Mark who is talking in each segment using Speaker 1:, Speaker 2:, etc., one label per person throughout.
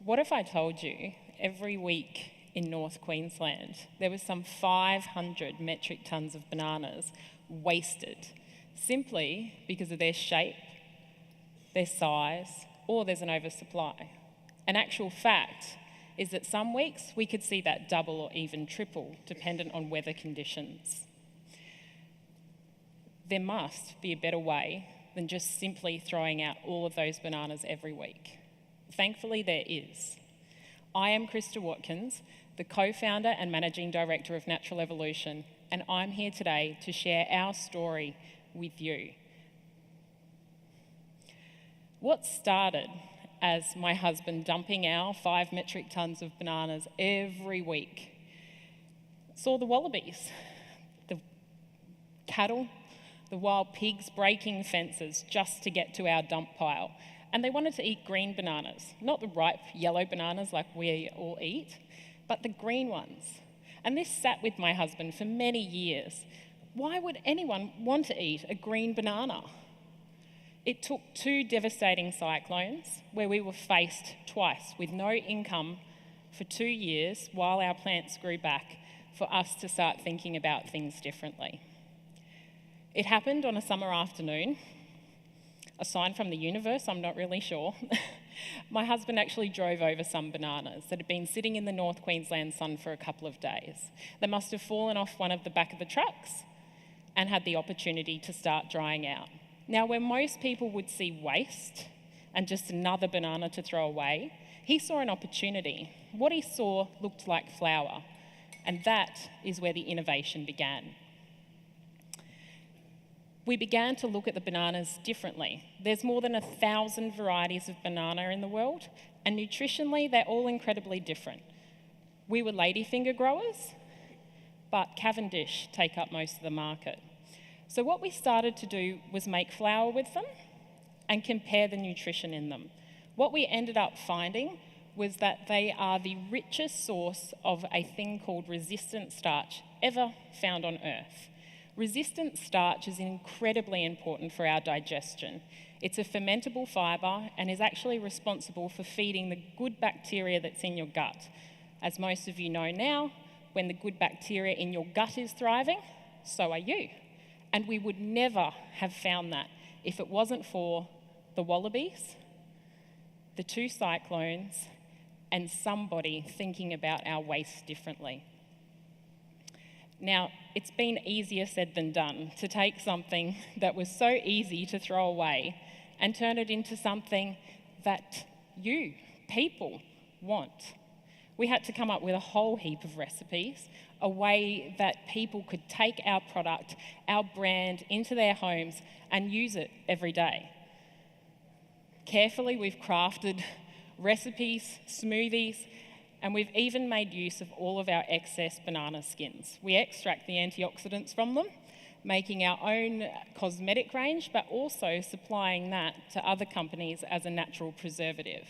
Speaker 1: What if I told you every week in North Queensland there was some 500 metric tonnes of bananas wasted simply because of their shape, their size, or there's an oversupply? An actual fact is that some weeks we could see that double or even triple, dependent on weather conditions. There must be a better way than just simply throwing out all of those bananas every week. Thankfully, there is. I am Krista Watkins, the co-founder and managing director of Natural Evolution, and I'm here today to share our story with you. What started as my husband dumping our 5 metric tonnes of bananas every week saw the wallabies, the cattle, the wild pigs breaking fences just to get to our dump pile. And they wanted to eat green bananas, not the ripe yellow bananas like we all eat, but the green ones. And this sat with my husband for many years. Why would anyone want to eat a green banana? It took 2 devastating cyclones where we were faced twice with no income for 2 years while our plants grew back for us to start thinking about things differently. It happened on a summer afternoon. A sign from the universe, I'm not really sure. My husband actually drove over some bananas that had been sitting in the North Queensland sun for a couple of days. They must have fallen off one of the back of the trucks and had the opportunity to start drying out. Now, where most people would see waste and just another banana to throw away, he saw an opportunity. What he saw looked like flour, and that is where the innovation began. We began to look at the bananas differently. There's more than 1,000 varieties of banana in the world, and nutritionally, they're all incredibly different. We were ladyfinger growers, but Cavendish take up most of the market. So what we started to do was make flour with them and compare the nutrition in them. What we ended up finding was that they are the richest source of a thing called resistant starch ever found on Earth. Resistant starch is incredibly important for our digestion. It's a fermentable fibre and is actually responsible for feeding the good bacteria that's in your gut. As most of you know now, when the good bacteria in your gut is thriving, so are you. And we would never have found that if it wasn't for the wallabies, the 2 cyclones, and somebody thinking about our waste differently. Now, it's been easier said than done to take something that was so easy to throw away and turn it into something that you, people, want. We had to come up with a whole heap of recipes, a way that people could take our product, our brand, into their homes and use it every day. Carefully, we've crafted recipes, smoothies, and we've even made use of all of our excess banana skins. We extract the antioxidants from them, making our own cosmetic range, but also supplying that to other companies as a natural preservative.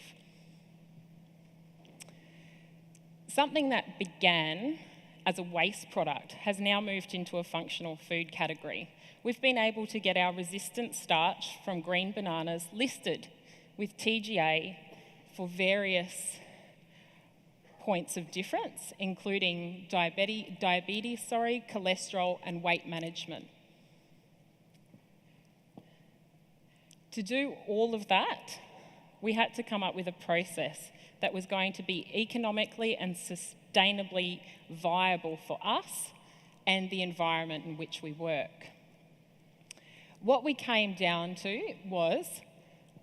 Speaker 1: Something that began as a waste product has now moved into a functional food category. We've been able to get our resistant starch from green bananas listed with TGA for various points of difference, including diabetes, cholesterol, and weight management. To do all of that, we had to come up with a process that was going to be economically and sustainably viable for us and the environment in which we work. What we came down to was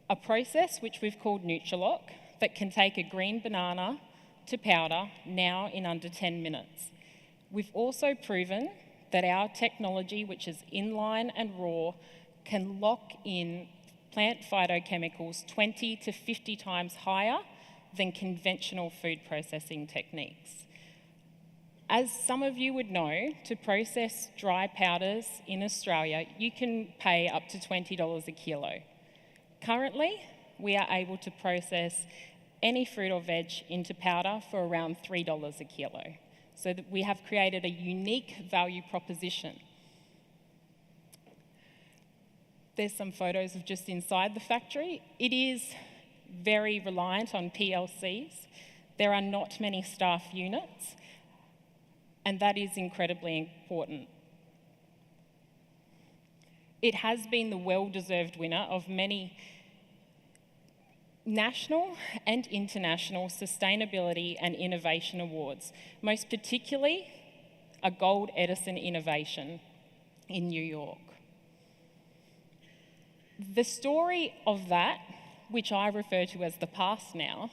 Speaker 1: a process which we've called Nutrilock that can take a green banana to powder now in under 10 minutes. We've also proven that our technology, which is inline and raw, can lock in plant phytochemicals 20 to 50 times higher than conventional food processing techniques. As some of you would know, to process dry powders in Australia, you can pay up to $20 a kilo. Currently, we are able to process any fruit or veg into powder for around $3 a kilo. So that we have created a unique value proposition. There's some photos of just inside the factory. It is very reliant on PLCs. There are not many staff units, and that is incredibly important. It has been the well-deserved winner of many national and international sustainability and innovation awards, most particularly a Gold Edison Innovation in New York. The story of that, which I refer to as the past now,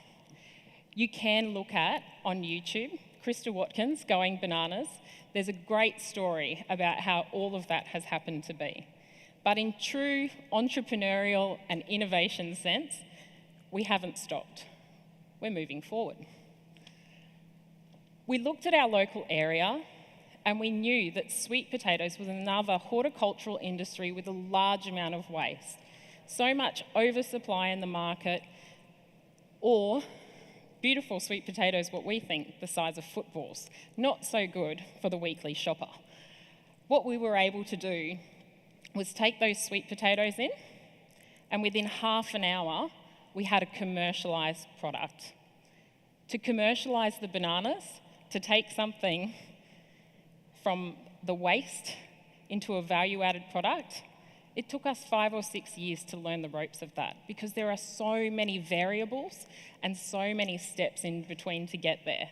Speaker 1: you can look at on YouTube. Krista Watkins, Going Bananas. There's a great story about how all of that has happened to be. But in true entrepreneurial and innovation sense, we haven't stopped. We're moving forward. We looked at our local area and we knew that sweet potatoes was another horticultural industry with a large amount of waste. So much oversupply in the market, or beautiful sweet potatoes, what we think, the size of footballs. Not so good for the weekly shopper. What we were able to do was take those sweet potatoes in, and within half an hour, we had a commercialised product. To commercialise the bananas, to take something from the waste into a value-added product, it took us 5 or 6 years to learn the ropes of that because there are so many variables and so many steps in between to get there.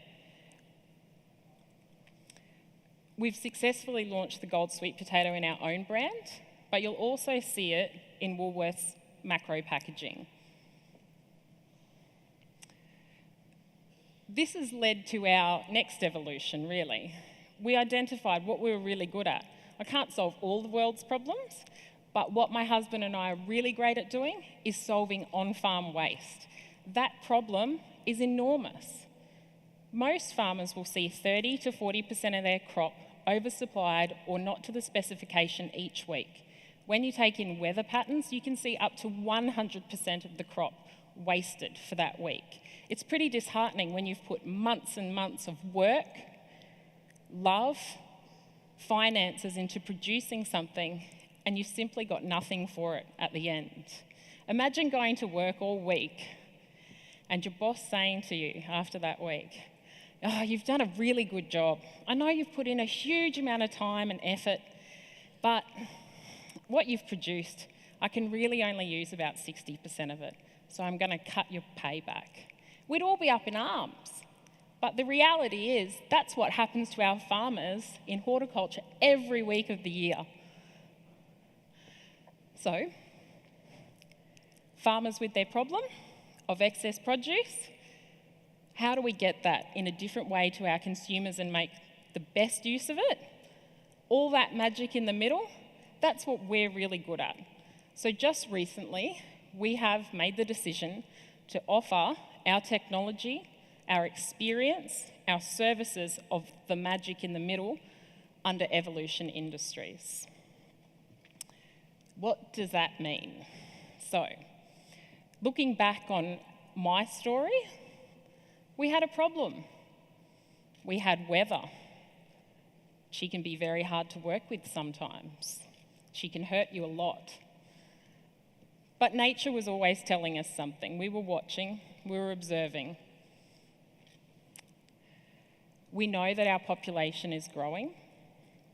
Speaker 1: We've successfully launched the Gold Sweet Potato in our own brand, but you'll also see it in Woolworths macro packaging. This has led to our next evolution, really. We identified what we were really good at. I can't solve all the world's problems, but what my husband and I are really great at doing is solving on-farm waste. That problem is enormous. Most farmers will see 30 to 40% of their crop oversupplied or not to the specification each week. When you take in weather patterns, you can see up to 100% of the crop wasted for that week. It's pretty disheartening when you've put months and months of work, love, finances into producing something and you've simply got nothing for it at the end. Imagine going to work all week and your boss saying to you after that week, "Oh, you've done a really good job. I know you've put in a huge amount of time and effort, but what you've produced, I can really only use about 60% of it, so I'm going to cut your pay back." We'd all be up in arms. But the reality is that's what happens to our farmers in horticulture every week of the year. So, farmers with their problem of excess produce, how do we get that in a different way to our consumers and make the best use of it? All that magic in the middle, that's what we're really good at. So just recently, we have made the decision to offer our technology, our experience, our services of the magic in the middle under Evolution Industries. What does that mean? So, looking back on my story, we had a problem. We had weather. She can be very hard to work with sometimes. She can hurt you a lot. But nature was always telling us something. We were watching, we were observing. We know that our population is growing.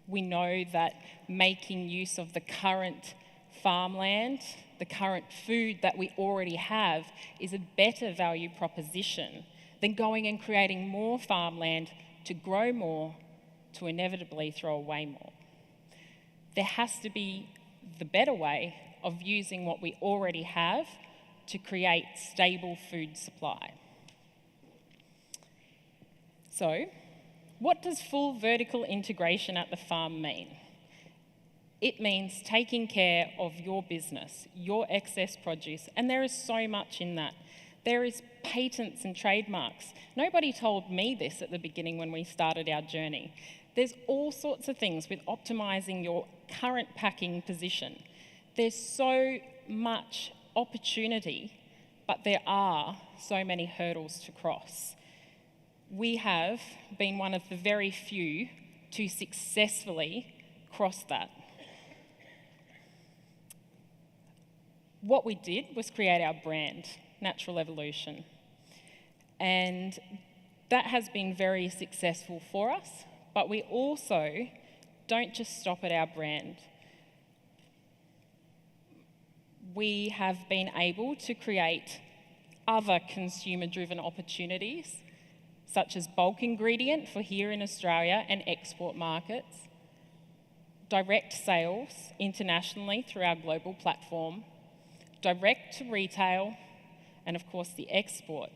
Speaker 1: We know that making use of the current farmland, the current food that we already have, is a better value proposition than going and creating more farmland to grow more, to inevitably throw away more. There has to be the better way of using what we already have to create stable food supply. So, what does full vertical integration at the farm mean? It means taking care of your business, your excess produce, and there is so much in that. There is patents and trademarks. Nobody told me this at the beginning when we started our journey. There's all sorts of things with optimising your current packing position. There's so much opportunity, but there are so many hurdles to cross. We have been one of the very few to successfully cross that. What we did was create our brand. natural evolution. And that has been very successful for us, but we also don't just stop at our brand. We have been able to create other consumer-driven opportunities, such as bulk ingredient for here in Australia and export markets, direct sales internationally through our global platform, direct to retail, and of course the export.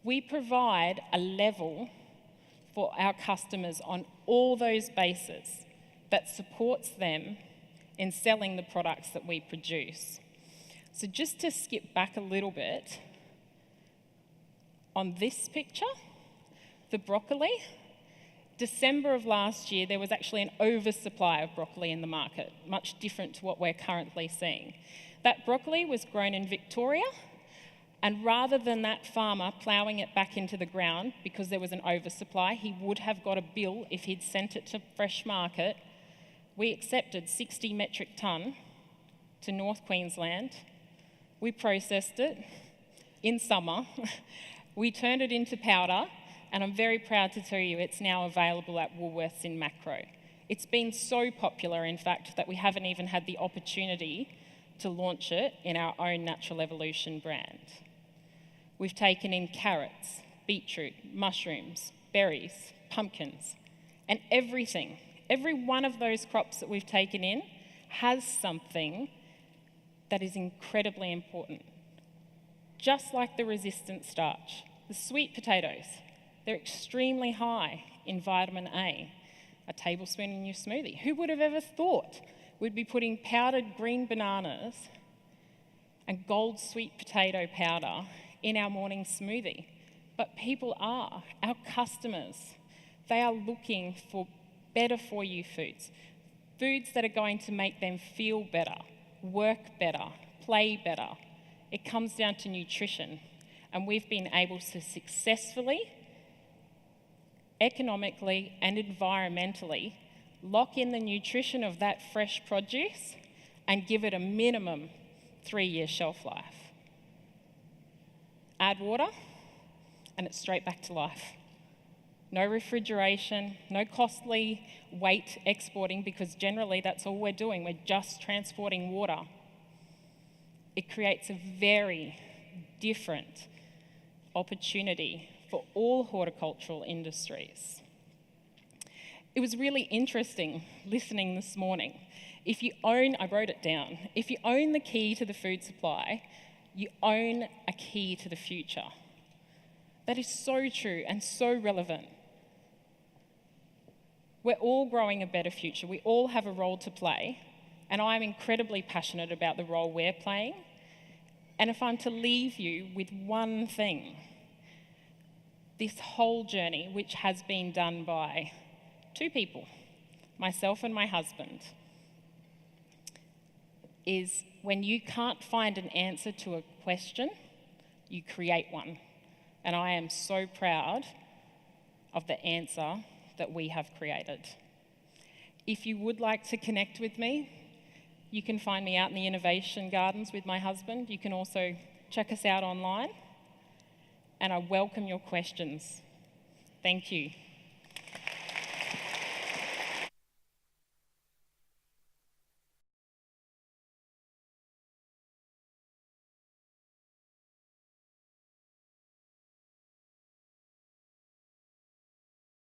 Speaker 1: We provide a level for our customers on all those bases that supports them in selling the products that we produce. So just to skip back a little bit, on this picture, the broccoli, December of last year, there was actually an oversupply of broccoli in the market, much different to what we're currently seeing. That broccoli was grown in Victoria, and rather than that farmer ploughing it back into the ground because there was an oversupply, he would have got a bill if he'd sent it to fresh market. We accepted 60 metric tonne to North Queensland. We processed it in summer. We turned it into powder, and I'm very proud to tell you it's now available at Woolworths in macro. It's been so popular, in fact, that we haven't even had the opportunity to launch it in our own Natural Evolution brand. We've taken in carrots, beetroot, mushrooms, berries, pumpkins, and everything. Every one of those crops that we've taken in has something that is incredibly important. Just like the resistant starch, the sweet potatoes, they're extremely high in vitamin A, a tablespoon in your smoothie. Who would have ever thought we'd be putting powdered green bananas and gold sweet potato powder in our morning smoothie? But people are, our customers, they are looking for better for you foods, foods that are going to make them feel better, work better, play better. It comes down to nutrition, and we've been able to successfully, economically and environmentally lock in the nutrition of that fresh produce and give it a minimum 3-year shelf life. Add water, and it's straight back to life. No refrigeration, no costly weight exporting, because generally that's all we're doing. We're just transporting water. It creates a very different opportunity for all horticultural industries. It was really interesting listening this morning. If you own, I wrote it down, if you own the key to the food supply, you own a key to the future. That is so true and so relevant. We're all growing a better future. We all have a role to play, and I'm incredibly passionate about the role we're playing. And if I'm to leave you with one thing, this whole journey, which has been done by 2 people, myself and my husband, is when you can't find an answer to a question, you create one. And I am so proud of the answer that we have created. If you would like to connect with me, you can find me out in the innovation gardens with my husband. You can also check us out online, and I welcome your questions. Thank you.